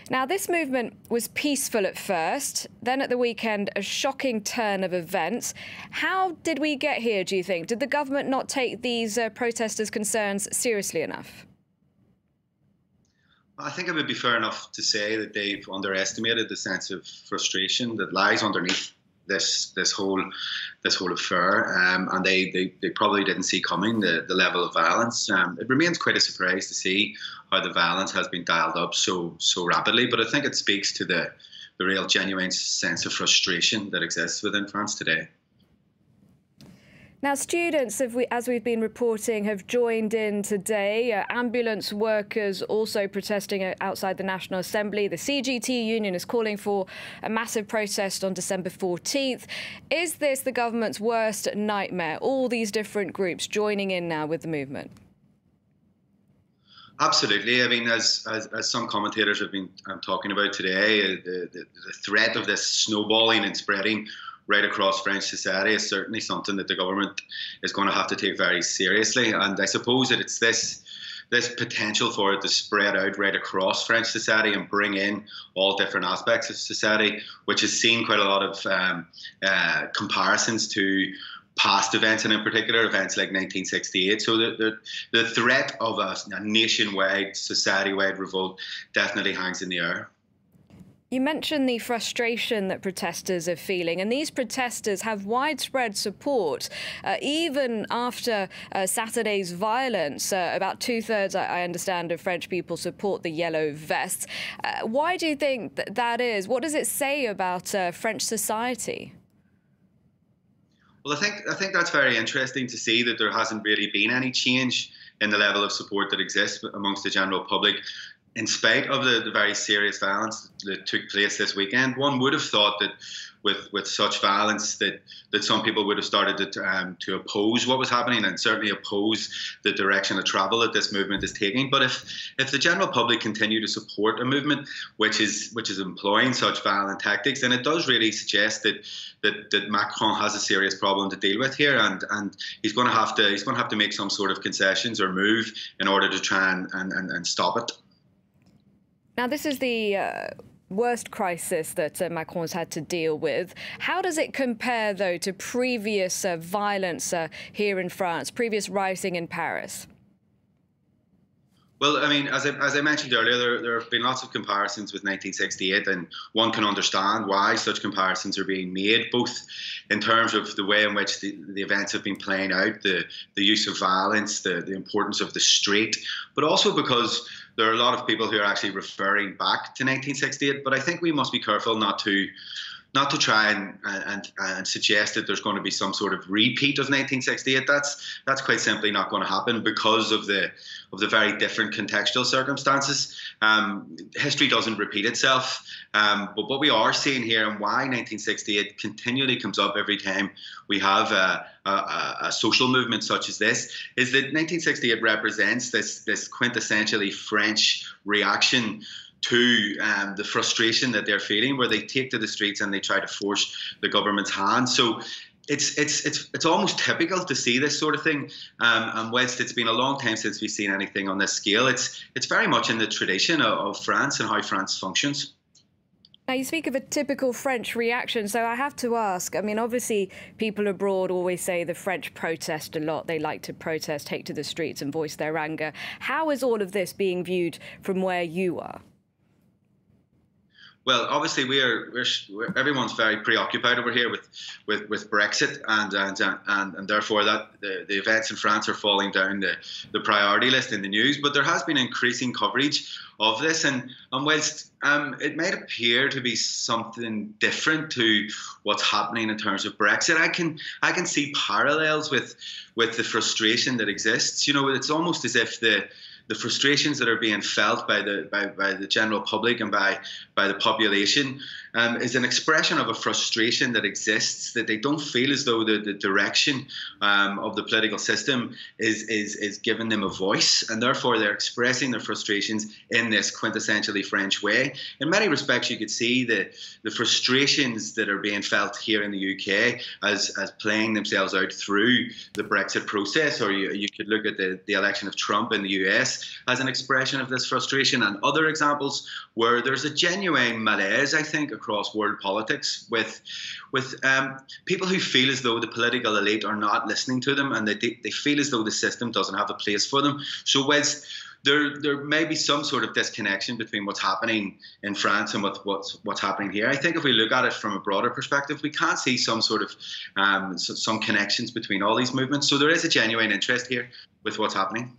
Now, this movement was peaceful at first, then at the weekend, a shocking turn of events. How did we get here, do you think? Did the government not take these protesters' concerns seriously enough? I think it would be fair enough to say that they've underestimated the sense of frustration that lies underneath this whole affair, and they probably didn't see coming the level of violence. It remains quite a surprise to see how the violence has been dialed up so rapidly, but I think it speaks to the real genuine sense of frustration that exists within France today. Now, students, as we've been reporting, have joined in today. Ambulance workers also protesting outside the National Assembly. The CGT union is calling for a massive protest on December 14th. Is this the government's worst nightmare? All these different groups joining in now with the movement? Absolutely. I mean, as some commentators have been talking about today, the threat of this snowballing and spreading right across French society is certainly something that the government is going to have to take very seriously. And I suppose that it's this potential for it to spread out right across French society and bring in all different aspects of society, which has seen quite a lot of comparisons to past events, and in particular events like 1968. So the threat of a nationwide, society-wide revolt definitely hangs in the air. You mentioned the frustration that protesters are feeling, and these protesters have widespread support, even after Saturday's violence. About two-thirds, I understand, of French people support the yellow vests. Why do you think that is? What does it say about French society? Well, I think that's very interesting to see that there hasn't really been any change in the level of support that exists amongst the general public. In spite of the very serious violence that took place this weekend, one would have thought that with such violence that some people would have started to oppose what was happening, and certainly oppose the direction of travel that this movement is taking. But if the general public continue to support a movement which is employing such violent tactics, then it does really suggest that Macron has a serious problem to deal with here, and he's going to have to make some sort of concessions or move in order to try and stop it. Now, this is the worst crisis that Macron's had to deal with. How does it compare, though, to previous violence here in France, previous rioting in Paris? Well, I mean, as I mentioned earlier, there have been lots of comparisons with 1968, and one can understand why such comparisons are being made, both in terms of the way in which the events have been playing out, the use of violence, the importance of the street, but also because there are a lot of people who are actually referring back to 1968. But I think we must be careful not to try and suggest that there's going to be some sort of repeat of 1968. That's quite simply not going to happen because of the very different contextual circumstances. History doesn't repeat itself, but what we are seeing here, and why 1968 continually comes up every time we have a social movement such as this, is that 1968 represents this quintessentially French reaction to the frustration that they're feeling, where they take to the streets and they try to force the government's hand. So it's almost typical to see this sort of thing. And whilst it's been a long time since we've seen anything on this scale, it's very much in the tradition of France and how France functions. Now, you speak of a typical French reaction, so I have to ask, I mean, obviously people abroad always say the French protest a lot. They like to protest, take to the streets and voice their anger. How is all of this being viewed from where you are? Well, obviously, everyone's very preoccupied over here with Brexit, and therefore that the events in France are falling down the priority list in the news. But there has been increasing coverage of this, and whilst it might appear to be something different to what's happening in terms of Brexit, I can see parallels with the frustration that exists. You know, it's almost as if the frustrations that are being felt by the general public and by the population is an expression of a frustration that exists, that they don't feel as though the direction of the political system is giving them a voice, and therefore they're expressing their frustrations in this quintessentially French way. In many respects, you could see the frustrations that are being felt here in the UK as playing themselves out through the Brexit process, or you could look at the election of Trump in the US as an expression of this frustration, and other examples where there's a genuine malaise, I think, across world politics with people who feel as though the political elite are not listening to them, and they feel as though the system doesn't have a place for them. So whilst there may be some sort of disconnection between what's happening in France and what's happening here, I think if we look at it from a broader perspective, we can see some sort of some connections between all these movements. So there is a genuine interest here with what's happening.